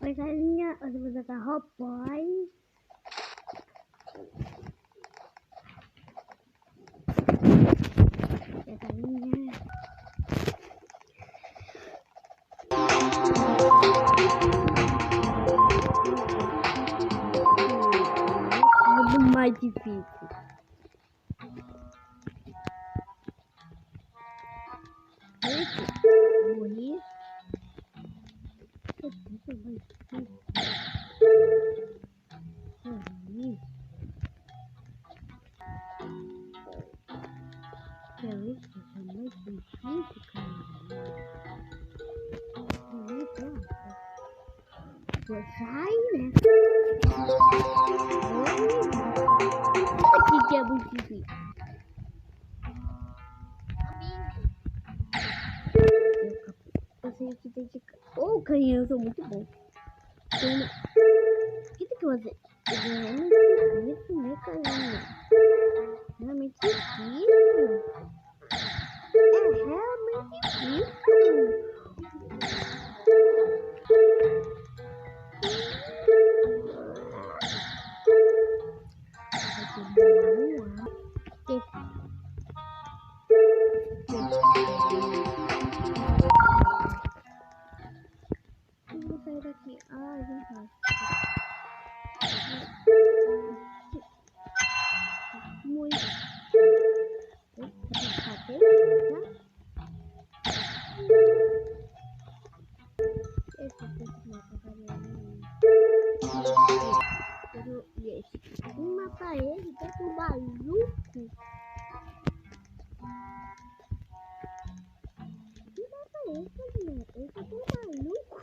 Oi, galinha, hoje eu vou jogar Roblox. Oi, galinha. Tudo mais difícil. Morri. Vou sair, né? Aqui que é muito difícil. Eu sei que tem que... Oh, canhão, eu sou muito bom. O que tem que fazer? É realmente difícil, né, carinha? Realmente difícil. É realmente difícil. Eu vou sair daqui. Ai, não tá. Muito. Uma parede tá com maluco. Uma parede, né? Eu tô com maluco.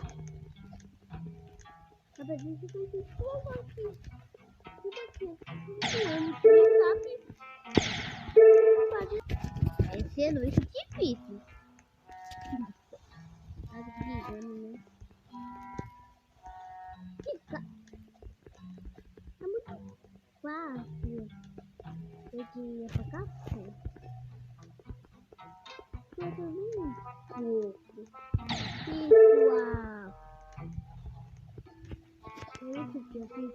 A parede tem que como aqui. Como aqui. Sabe? Esse é muito difícil. Tá brigando, né? Fica. É muito fácil. Eu diria pra cá. Mas eu vi um pouco. Pessoal. Esse que eu fiz.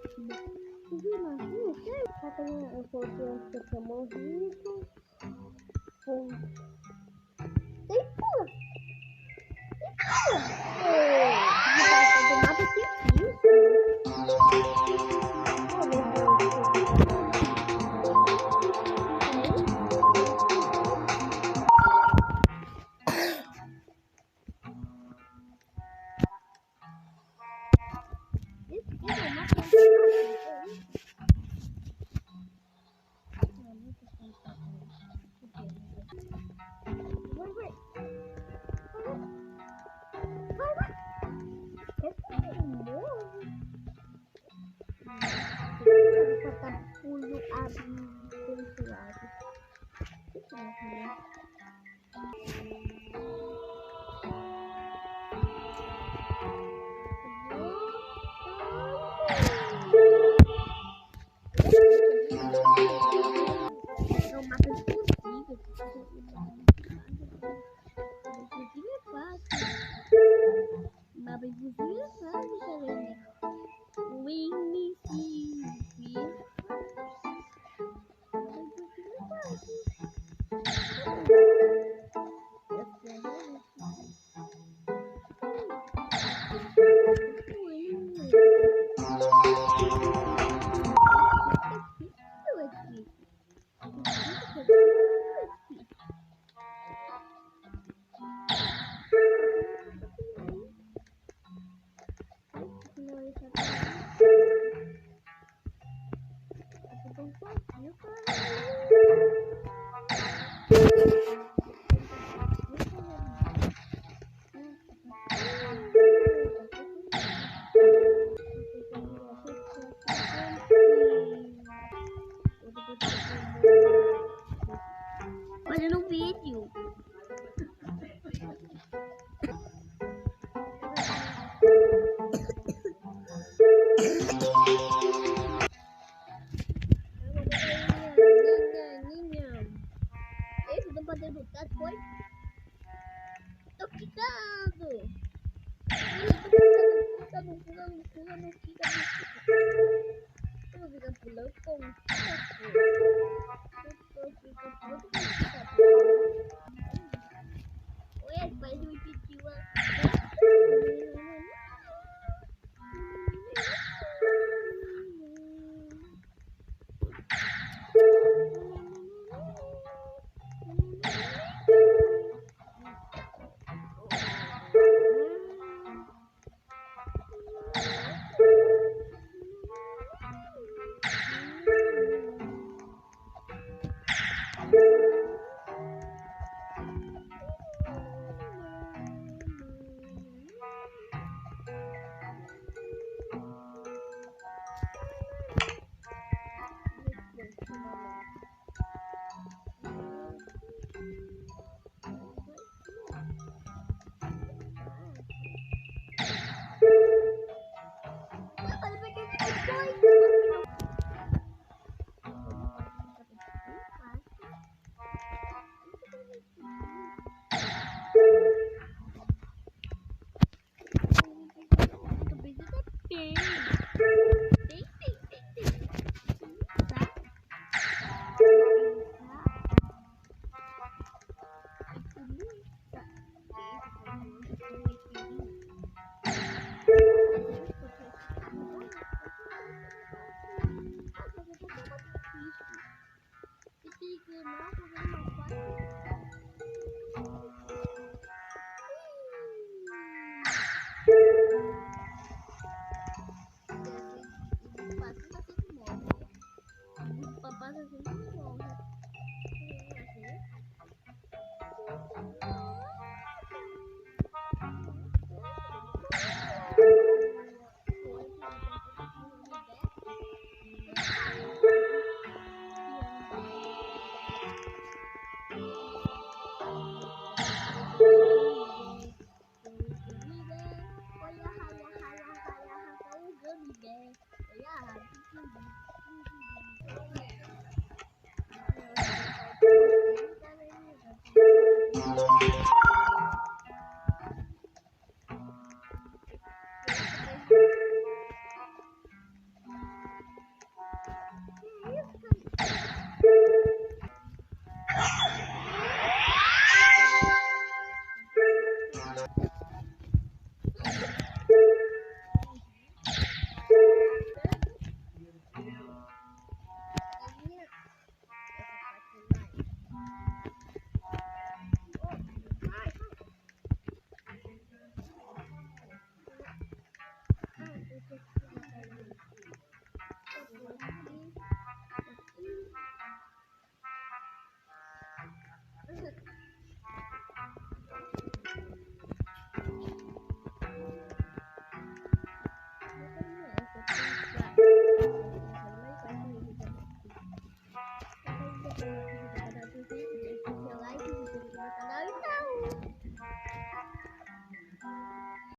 Você viu na rua? Eu coloquei antes que eu tinha morrido. Tem pula. Pulo abençoado. É um mapa impossível. Impossível é fácil. Mapa impossível é fácil, galera. O início. pulando, pulando aqui, eu fico pulando com o copo. Eu fico pulando com o copo. Oi, depois eu pedi uma...